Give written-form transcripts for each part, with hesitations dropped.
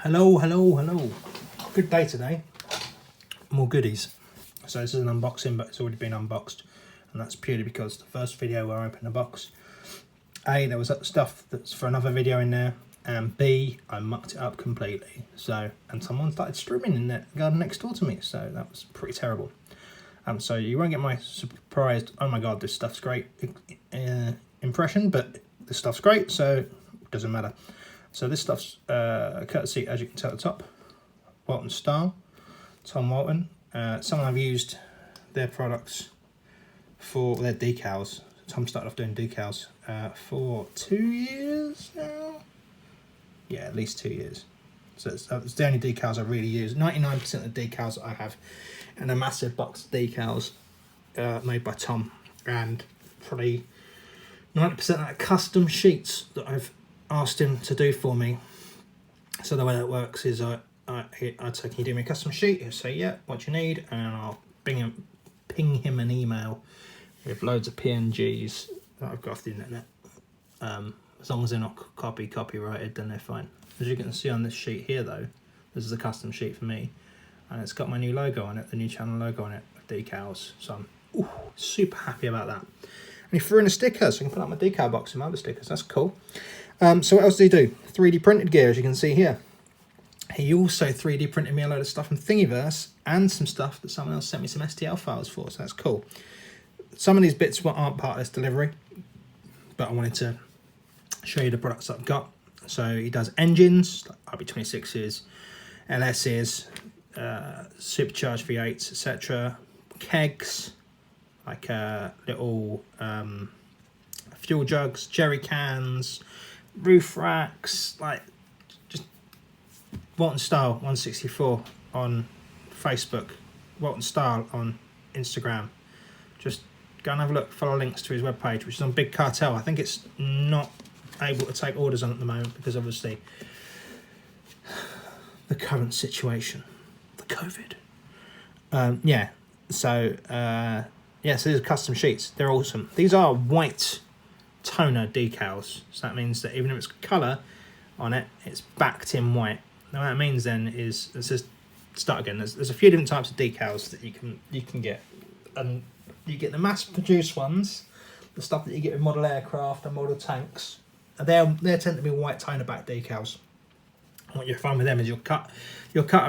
Hello, hello, hello. Good day today. More goodies. So this is an unboxing, but it's already been unboxed. And that's purely because the first video where I opened the box, A, there was stuff that's for another video in there, and B, I mucked it up completely. So, and someone started streaming in the garden next door to me, so that was pretty terrible. So you won't get my surprised, oh my god, this stuff's great impression, but this stuff's great, so it doesn't matter. So this stuff's courtesy, as you can tell at the top, Waltonstyle, Tom Walton. Someone I've used their products for their decals. Tom started off doing decals for 2 years now. Yeah, at least 2 years. So it's the only decals I really use. 99% of the decals I have in a massive box of decals made by Tom, and probably 90% of that custom sheets that I've asked him to do for me. So the way that works is I'd say, can you do me a custom sheet? He'll say, yeah, what you need, and I'll ping him an email with loads of PNGs that I've got off the internet. As long as they're not copyrighted, then they're fine. As you can see on this sheet here though, this is a custom sheet for me, and it's got my new logo on it, the new channel logo on it, decals. So I'm super happy about that. And he threw in a sticker, so I can put up my decal box and my other stickers. That's cool. So what else did he do? 3D printed gear, as you can see here. He also 3D printed me a load of stuff from Thingiverse and some stuff that someone else sent me some STL files for, so that's cool. Some of these bits aren't part of this delivery, but I wanted to show you the products that I've got. So he does engines, like RB26s, LSs, supercharged V8s, etc. Kegs, like little fuel jugs, jerry cans, roof racks, like just Waltonstyle 164 on Facebook, Waltonstyle on Instagram. Just go and have a look, follow links to his webpage, which is on Big Cartel. I think it's not able to take orders on at the moment because obviously the current situation, the COVID. Yeah, so these are custom sheets. They're awesome. These are white toner decals, so that means that even if it's colour on it, it's backed in white. Now what that means then is, let's just start again. There's a few different types of decals that you can get, and you get the mass-produced ones, the stuff that you get with model aircraft and model tanks. And they tend to be white toner back decals. And what you'll find with them is you'll cut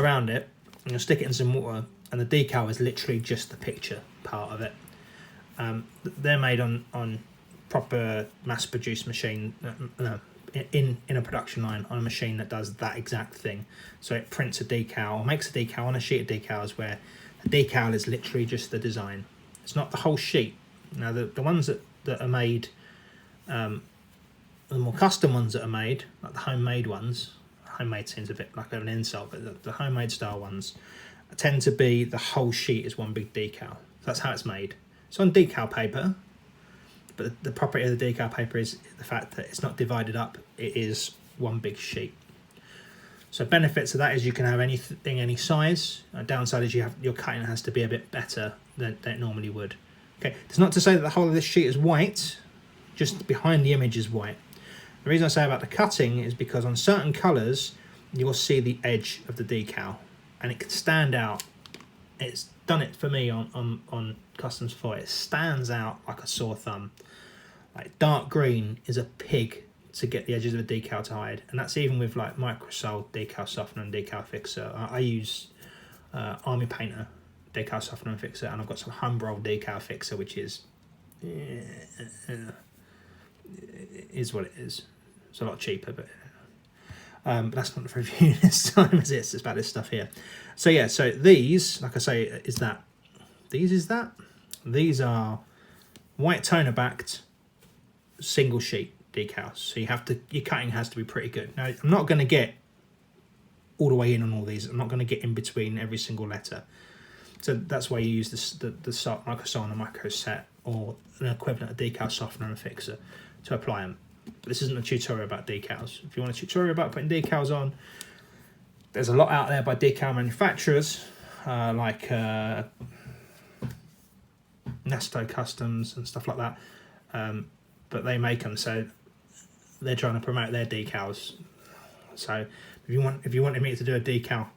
around it and you'll stick it in some water, and the decal is literally just the picture part of it. They're made on proper mass-produced machine, in a production line on a machine that does that exact thing. So it prints a decal, or makes a decal on a sheet of decals where the decal is literally just the design. It's not the whole sheet. Now the ones that are made, the more custom ones that are made, like the homemade ones, homemade seems a bit like an insult, but the homemade style ones tend to be the whole sheet is one big decal. That's how it's made. It's on decal paper, but the property of the decal paper is the fact that it's not divided up, it is one big sheet. So benefits of that is you can have anything, any size. Downside is your cutting has to be a bit better than it normally would. Okay, it's not to say that the whole of this sheet is white, just behind the image is white. The reason I say about the cutting is because on certain colours, you will see the edge of the decal, and it can stand out. It's done it for me on Customs 4. It stands out like a sore thumb. Like dark green is a pig to get the edges of a decal to hide, and that's even with like Microsol decal softener and decal fixer. I use Army Painter decal softener and fixer, and I've got some Humbrol decal fixer, which is what it is. It's a lot cheaper, but that's not the review this time, is it? It's about this stuff here. So yeah, so these, like I say, these are white toner backed single sheet decals. So your cutting has to be pretty good. Now I'm not going to get all the way in on all these. I'm not going to get in between every single letter. So that's why you use the Microsol and the Microset or an equivalent of decal softener and fixer to apply them. But this isn't a tutorial about decals. If you want a tutorial about putting decals on, there's a lot out there by decal manufacturers like Nasto Customs and stuff like that. But they make them, so they're trying to promote their decals. So If you wanted me to do a decal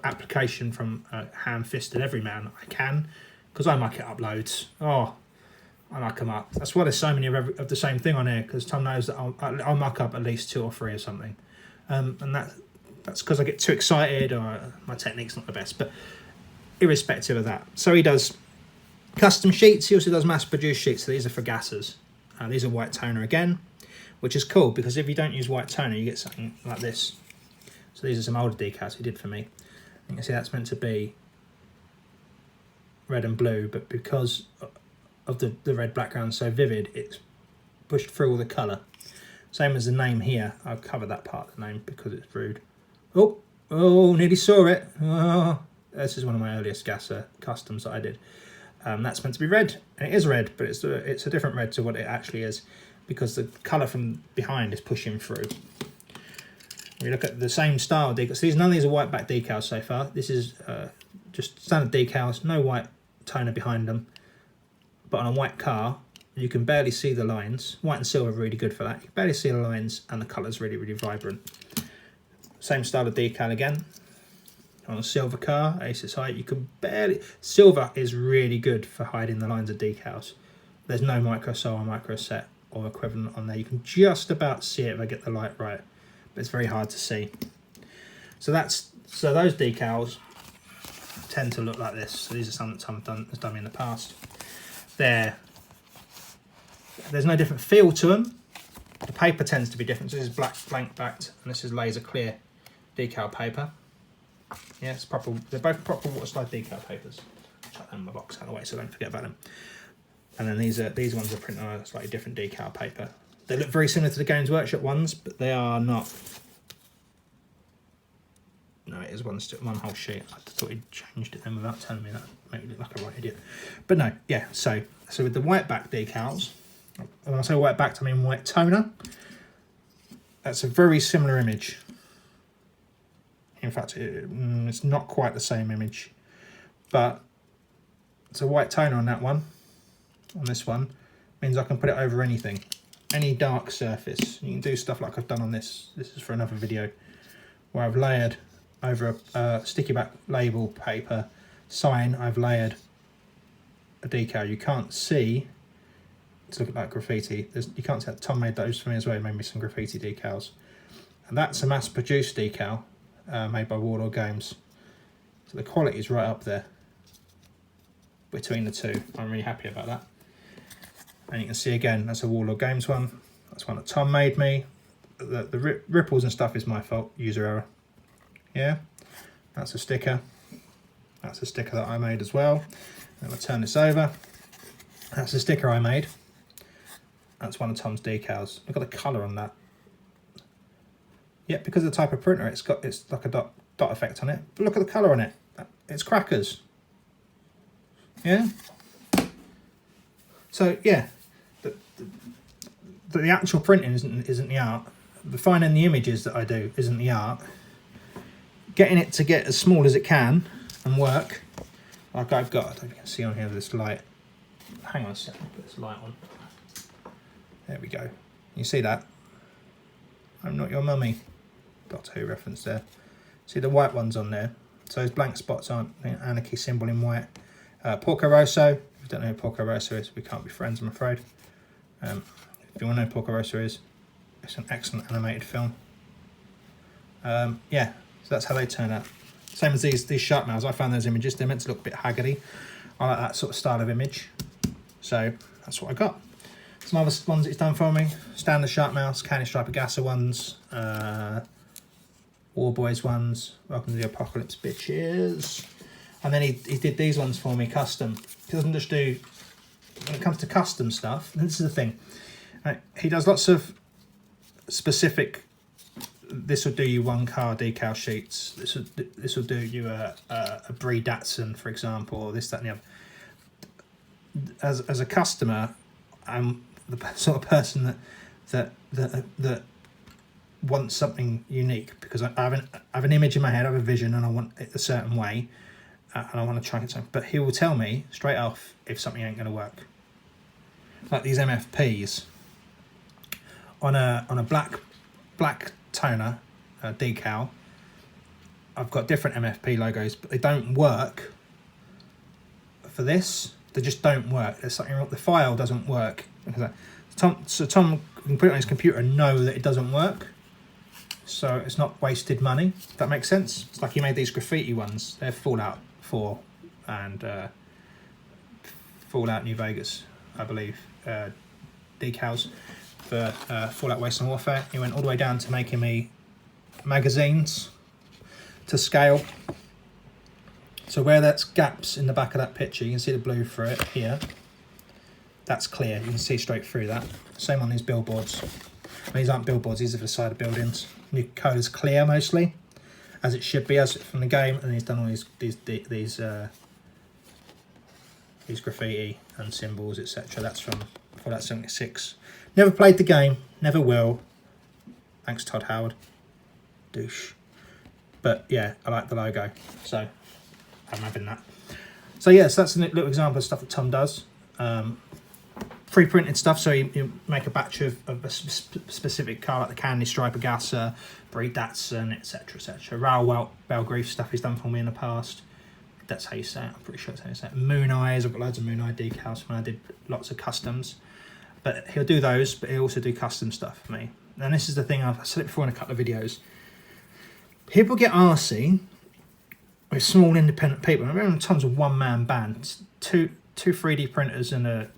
application from Ham-Fisted Everyman, I can, because I muck it up loads. Oh, I muck them up. That's why there's so many of the same thing on here, because Tom knows that I'll muck up at least 2 or 3 or something, and that's because I get too excited or my technique's not the best. But irrespective of that, so he does custom sheets. He also does mass-produced sheets. So these are for gassers. These are white toner again, which is cool because if you don't use white toner, you get something like this. So these are some older decals he did for me. You can see that's meant to be red and blue, but because of the red background so vivid, it's pushed through all the colour. Same as the name here. I'll cover that part of the name because it's rude. Oh, nearly saw it. Oh, this is one of my earliest gasser customs that I did. That's meant to be red, and it is red, but it's a different red to what it actually is because the colour from behind is pushing through. We look at the same style decals. None of these are white back decals so far. This is just standard decals, no white toner behind them. But on a white car, you can barely see the lines. White and silver are really good for that. You can barely see the lines, and the colour's really, really vibrant. Same style of decal again. On a silver car, Aces Height, you can barely... Silver is really good for hiding the lines of decals. There's no micro sol or micro set or equivalent on there. You can just about see it if I get the light right, but it's very hard to see. So those decals tend to look like this. So these are some that Tom has done me in the past. There's no different feel to them. The paper tends to be different. So this is black blank backed, and this is laser clear decal paper. Yeah, it's proper. They're both proper water slide decal papers. Chuck them in my box out of the way so I don't forget about them. And then these ones are printed on a slightly different decal paper. They look very similar to the Games Workshop ones, but they are not. No, it is one whole sheet. I thought he'd changed it then without telling me that. Make me look like a right idiot. But no, yeah. So with the white back decals, when I say white backed, I mean white toner. That's a very similar image. In fact, it's not quite the same image, but it's a white toner on that one. On this one, means I can put it over anything, any dark surface. You can do stuff like I've done on this. This is for another video, where I've layered over a sticky back label paper sign. I've layered a decal. You can't see. It's looking like graffiti. You can't see that. Tom made those for me as well. He made me some graffiti decals, and that's a mass-produced decal. Made by Warlord Games, so the quality is right up there between the two. I'm really happy about that. And you can see again, that's a Warlord Games one. That's one that Tom made me. The ripples and stuff is my fault, user error. Yeah, that's a sticker. That's a sticker that I made as well. And I'll turn this over. That's a sticker I made. That's one of Tom's decals. Look at the colour on that. Yeah, because of the type of printer, it's like a dot effect on it. But look at the colour on it. It's crackers. Yeah. So yeah, the actual printing isn't the art. The finding the images that I do isn't the art. Getting it to get as small as it can and work, like I've got. I don't know if you can see on here with this light. Hang on a second, put this light on. There we go. You see that? I'm not your mummy. Doctor Who reference there. See the white ones on there. So those blank spots aren't the anarchy symbol in white. Porco Rosso. If you don't know who Porco Rosso is, we can't be friends, I'm afraid. If you want to know who Porco Rosso is, it's an excellent animated film. Yeah, so that's how they turn out. Same as these shark mouths. I found those images. They're meant to look a bit haggardy. I like that sort of style of image. So that's what I got. Some other ones it's done for me. Standard shark mouths, Candy Striper Gasser ones, War Boys ones, Welcome to the Apocalypse bitches. And then he did these ones for me custom. He doesn't just do, when it comes to custom stuff, this is the thing. Right, he does lots of specific, this will do you one car decal sheets. This will do you a Brie Datsun, for example, or this, that and the other. As a customer, I'm the sort of person that wants something unique, because I have an image in my head, I have a vision, and I want it a certain way, and I want to try it something. But he will tell me straight off if something ain't going to work. Like these MFPs on a black toner decal, I've got different MFP logos, but they don't work for this. They just don't work. There's something wrong. The file doesn't work. Tom can put it on his computer and know that it doesn't work. So it's not wasted money. If that makes sense. It's like he made these graffiti ones. They're Fallout 4 and Fallout New Vegas, I believe, decals for Fallout Wasteland Warfare. He went all the way down to making me magazines to scale. So where that's gaps in the back of that picture, you can see the blue through it here. That's clear. You can see straight through that. Same on these billboards. These aren't billboards, these are the side of buildings. New code is clear mostly, as it should be, as from the game. And he's done all these graffiti and symbols, etc. That's from Fallout 76. Never played the game, never will. Thanks, Todd Howard. Douche. But yeah, I like the logo, so I'm having that. So yeah, so that's a little example of stuff that Tom does. Pre-printed stuff, so you make a batch of a specific car, like the Candy Striper Gasser, Brie Datsun, etc, etc. Raoul Belgrief stuff he's done for me in the past. That's how you say it, I'm pretty sure that's how you say it. Moon Eyes, I've got loads of Moon Eye decals when I did lots of customs. But he'll do those, but he'll also do custom stuff for me. And this is the thing, I've said it before in a couple of videos. People get arsey with small independent people. I remember Tom's a one-man band, two 3D printers and a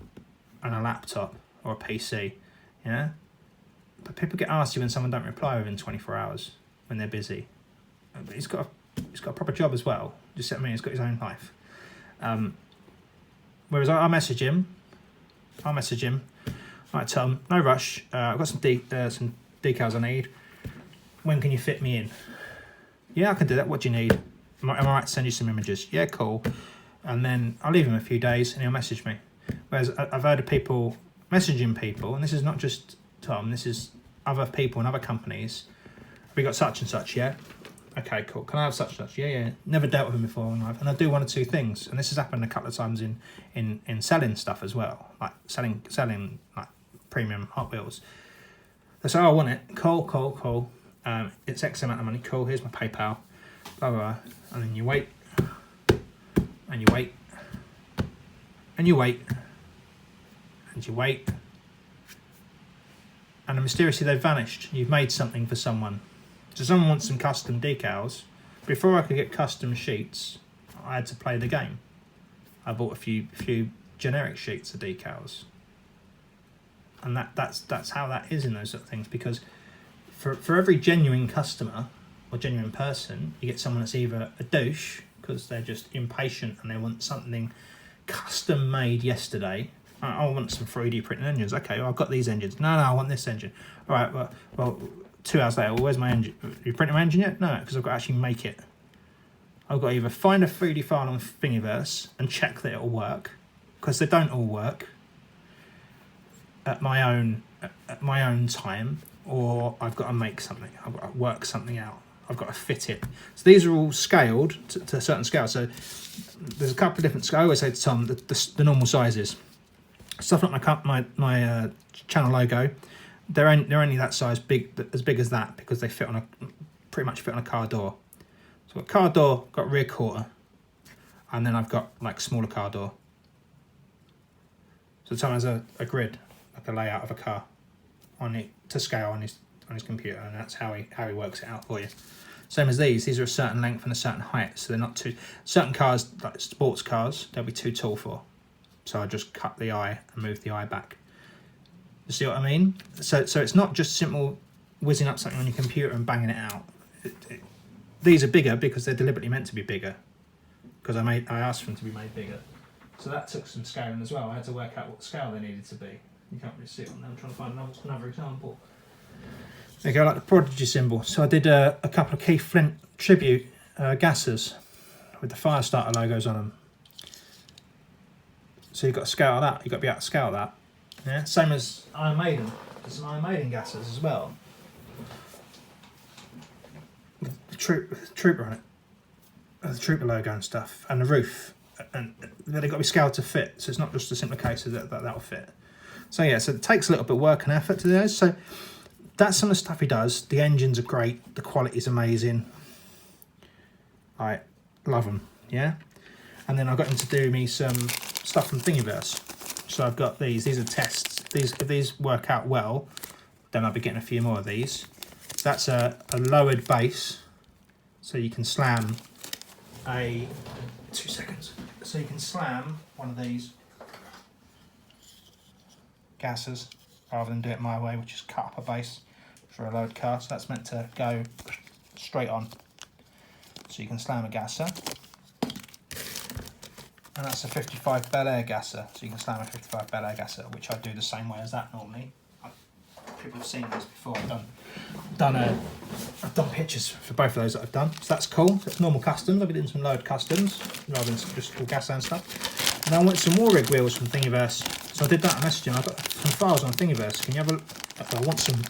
laptop or a PC, yeah. But people get arsey when someone don't reply within 24 hours when they're busy. But he's got a proper job as well. Just I mean, he's got his own life. Whereas I message him. Right, Tom, no rush. I've got some decals I need. When can you fit me in? Yeah, I can do that. What do you need? Am I right to send you some images? Yeah, cool. And then I'll leave him a few days and he'll message me. Whereas I've heard of people messaging people, and this is not just Tom, this is other people and other companies. We got such and such, yeah? Okay, cool. Can I have such and such? Yeah. Never dealt with him before in life. And I do one or two things. And this has happened a couple of times in selling stuff as well. Like selling like premium Hot Wheels. They say, oh, I want it. Cool. It's X amount of money. Cool, here's my PayPal. Blah, blah, blah. And then you wait. And you wait. And you wait. And you wait. And then mysteriously they've vanished. You've made something for someone. So someone wants some custom decals. Before I could get custom sheets, I had to play the game. I bought a few generic sheets of decals. And that's how that is in those sort of things, because for every genuine customer or genuine person, you get someone that's either a douche because they're just impatient and they want something custom made yesterday. I want some 3D printed engines. Okay, well, I've got these engines. No, I want this engine. All right, well 2 hours later, well, where's my engine? You printed my engine yet? No, because I've got to actually make it. I've got to either find a 3D file on Thingiverse and check that it'll work, because they don't all work at my own time, or I've got to make something. I've got to work something out. I've got to fit it. So these are all scaled to a certain scale. So there's a couple of different scales. I always say to Tom the normal sizes. Stuff like my channel logo, they're only that size, as big as that, because they pretty much fit on a car door. So I've got car door, got rear quarter, and then I've got like smaller car door. So Tom has a grid, like a layout of a car, on it to scale on his computer, and that's how he works it out for you. Same as these are a certain length and a certain height, so they're not too. Certain cars, like sports cars, they'll be too tall for. So I just cut the eye and move the eye back. You see what I mean? So it's not just simple whizzing up something on your computer and banging it out. These are bigger because they're deliberately meant to be bigger, because I asked for them to be made bigger. So that took some scaling as well. I had to work out what scale they needed to be. You can't really see it on there. I'm trying to find another example. There you go, like the Prodigy symbol. So I did a couple of Keith Flint tribute gassers with the Firestarter logos on them. So you've got to scale that. You've got to be able to scale that. Yeah, same as Iron Maiden. There's some Iron Maiden gassers as well. The Trooper on it. The Trooper logo and stuff. And the roof. And they've got to be scaled to fit. So it's not just a simple case of that'll fit. So yeah, so it takes a little bit of work and effort to do those. So that's some of the stuff he does. The engines are great. The quality is amazing. I love them, yeah. And then I got him to do me some stuff from Thingiverse. So I've got these are tests. If these work out well, then I'll be getting a few more of these. That's a lowered base, so you can slam a, 2 seconds. So you can slam one of these gases rather than do it my way, which is cut up a base for a lowered car. So that's meant to go straight on. So you can slam a gasser. And that's a 55 Bel Air gasser. So you can slam a 55 Bel Air gasser, which I do the same way as that normally. People have seen this before. I've done pictures for both of those that I've done. So that's cool. So it's normal customs. I've been doing some lowered customs rather than just all gas and stuff. And I want some more rig wheels from Thingiverse. So I did that messaging. I got some files on Thingiverse. Can you have a look? I want some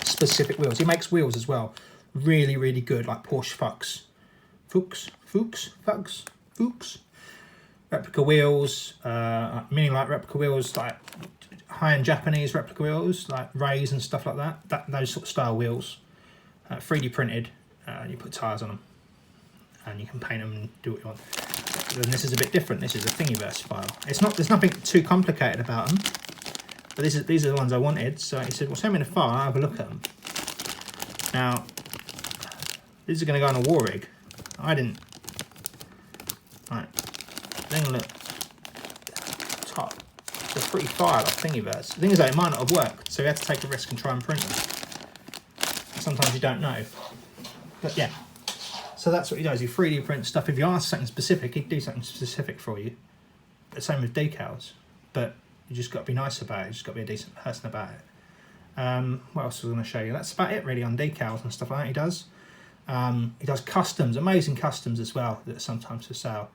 specific wheels. He makes wheels as well. Really, really good, like Porsche Fuchs. Replica wheels, meaning like replica wheels, like high-end Japanese replica wheels, like Rays and stuff like that. Those sort of style wheels, 3D printed. You put tyres on them, and you can paint them and do what you want. And this is a bit different. This is a Thingiverse file. It's not. There's nothing too complicated about them. But these are the ones I wanted. So he said, "Well, send me the file. I'll have a look at them." Now, these are going to go on a war rig. I didn't. Right. Then look. Top. It's a pretty file off Thingiverse. The thing is, though, it might not have worked, so we had to take a risk and try and print them. Sometimes you don't know. But yeah. So that's what he does. He 3D prints stuff. If you ask something specific, he'd do something specific for you. The same with decals. But you just got to be nice about it. You just got to be a decent person about it. What else was I going to show you? That's about it really on decals and stuff like that he does. He does customs, amazing customs as well, that are sometimes for sale.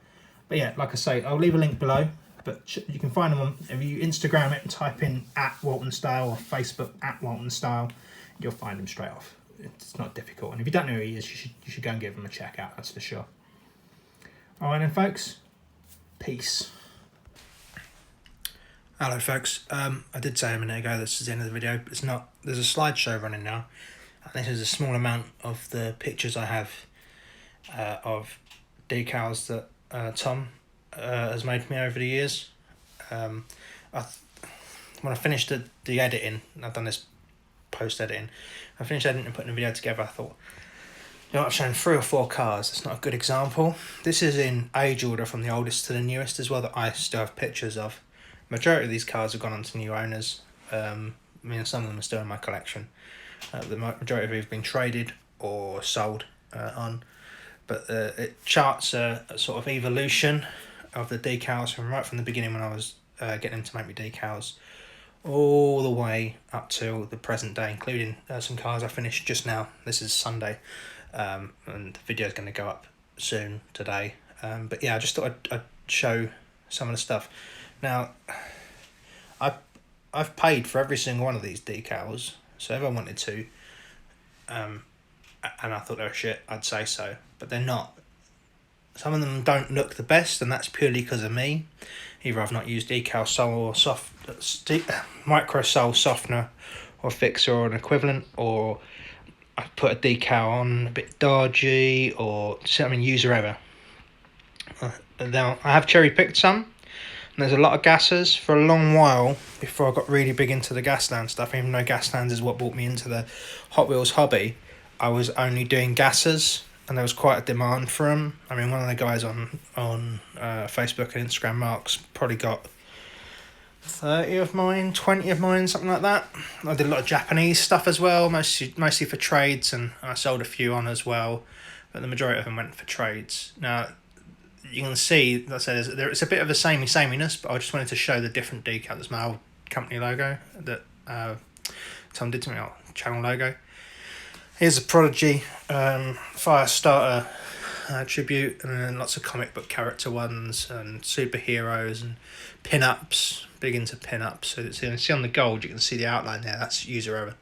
But yeah, like I say, I'll leave a link below, but you can find them on, if you Instagram it and type in @Waltonstyle or Facebook @Waltonstyle, you'll find him straight off. It's not difficult. And if you don't know who he is, you should go and give him a check out, that's for sure. All right then, folks. Peace. Hello, folks. I did say a minute ago this is the end of the video, but it's not. There's a slideshow running now. And this is a small amount of the pictures I have of decals that Tom has made for me over the years. When I finished the editing, I've done this post-editing, I finished editing and putting the video together, I thought, you know, I've shown 3 or 4 cars, that's not a good example. This is in age order from the oldest to the newest as well, that I still have pictures of. Majority of these cars have gone on to new owners. I mean, some of them are still in my collection. The majority of it have been traded or sold on. But it charts a sort of evolution of the decals from right from the beginning when I was getting them to make me decals, all the way up till the present day, including some cars I finished just now. This is Sunday, and the video is going to go up soon today. But yeah, I just thought I'd show some of the stuff. Now, I've paid for every single one of these decals, so if I wanted to, and I thought they were shit, I'd say so, but they're not. Some of them don't look the best, and that's purely because of me. Either I've not used decal sole or micro sole softener or fixer or an equivalent, or I put a decal on a bit dodgy, or something user error. Now, I have cherry picked some. And there's a lot of gassers for a long while before I got really big into the Gasland stuff. Even though Gasland is what brought me into the Hot Wheels hobby, I was only doing gassers, and there was quite a demand for them. I mean, one of the guys on Facebook and Instagram, Mark's, probably got 30 of mine, 20 of mine, something like that. I did a lot of Japanese stuff as well, mostly for trades, and I sold a few on as well, but the majority of them went for trades. Now, you can see, like I said, it's a bit of a sameness, but I just wanted to show the different decals. That's my old company logo that Tom did to me, our channel logo. Here's a Prodigy fire starter tribute, and then lots of comic book character ones and superheroes and pin-ups, big into pin-ups. So you can see on the gold, you can see the outline there, that's user error.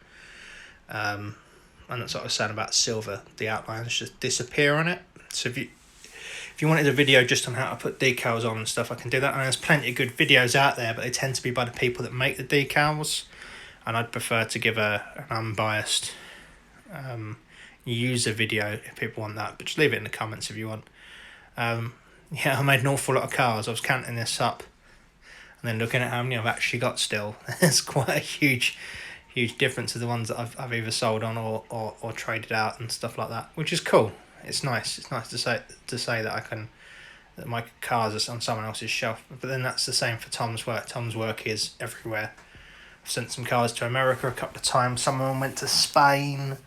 And that's what I was saying about silver, the outlines just disappear on it. So if you wanted a video just on how to put decals on and stuff, I can do that. And there's plenty of good videos out there, but they tend to be by the people that make the decals. And I'd prefer to give an unbiased use a video if people want that, but just leave it in the comments if you want. Yeah, I made an awful lot of cars. I was counting this up and then looking at how many I've actually got still. It's quite a huge difference to the ones that I've either sold on or traded out and stuff like that, which is cool. It's nice. It's nice to say that that my cars are on someone else's shelf. But then that's the same for Tom's work. Tom's work is everywhere. I've sent some cars to America a couple of times. Some of them went to Spain.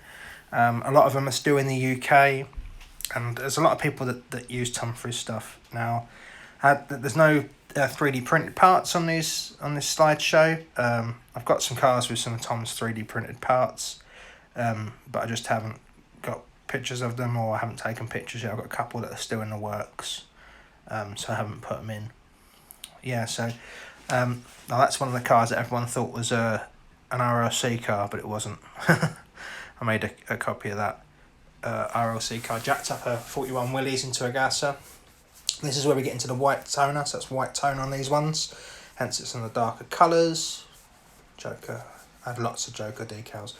A lot of them are still in the UK. And there's a lot of people that use Tom for his stuff now. There's no 3D printed parts on this slideshow. I've got some cars with some of Tom's 3D printed parts, but I just haven't got pictures of them, or I haven't taken pictures yet. I've got a couple that are still in the works, so I haven't put them in. Yeah, so now that's one of the cars that everyone thought was an RLC car, but it wasn't. I made a copy of that RLC car, jacked up a 41 Willys into a gasser. This is where we get into the white toner, so that's white tone on these ones, hence it's in the darker colours. Joker, I had lots of Joker decals.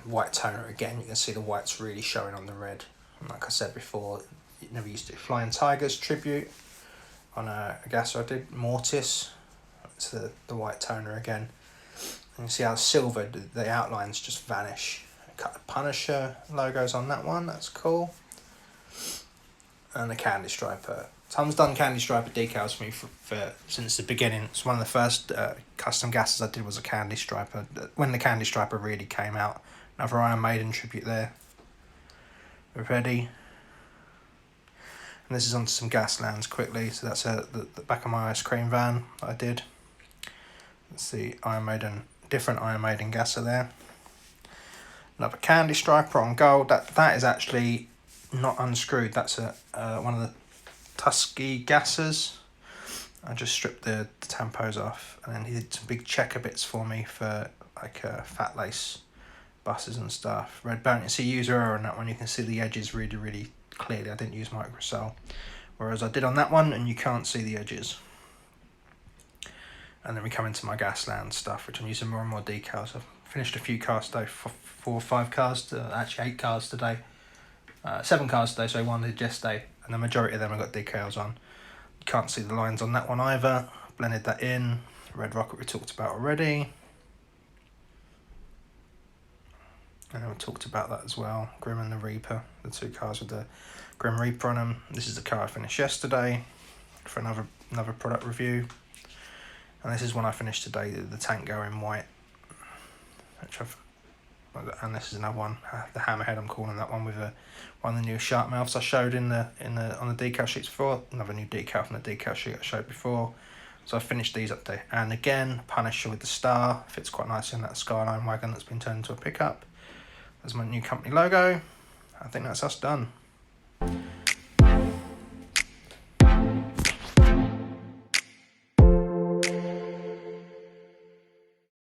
White toner again, you can see the white's really showing on the red. And like I said before, you never used to do Flying Tigers tribute on a gasser I did, Mortis. It's the white toner again. And you see how silvered the outlines just vanish. I cut the Punisher logos on that one, that's cool. And the Candy Striper. Tom's done Candy Striper decals for me for since the beginning. It's one of the first custom gases I did was a Candy Striper. When the Candy Striper really came out. Another Iron Maiden tribute there. We're ready. And this is onto some Gaslands quickly. So that's the back of my ice cream van that I did. Let's see, Iron Maiden, different Iron Maiden gasser there. Another Candy Striper on gold. That is actually not unscrewed. That's one of the Tusky gassers. I just stripped the tampos off, and then he did some big checker bits for me for like fat lace buses and stuff. Red bone. You see user error on that one. You can see the edges really clearly. I didn't use microcell, whereas I did on that one, and you can't see the edges. And then we come into my Gasland stuff, which I'm using more and more decals. I've finished a few cars today, 4 or 5 cars, actually 8 cars today. 7 cars today, so one did yesterday, and the majority of them have got decals on. You can't see the lines on that one either. Blended that in. Red Rocket we talked about already. And then we talked about that as well. Grim and the Reaper, the 2 cars with the Grim Reaper on them. This is the car I finished yesterday for another product review. And this is one I finished today, the Tango in white. And this is another one, the Hammerhead I'm calling that one, with one of the new sharp mouths I showed on the decal sheets before. Another new decal from the decal sheet I showed before. So I finished these up there. And again, Punisher with the star, fits quite nicely in that Skyline wagon that's been turned into a pickup. There's my new company logo. I think that's us done.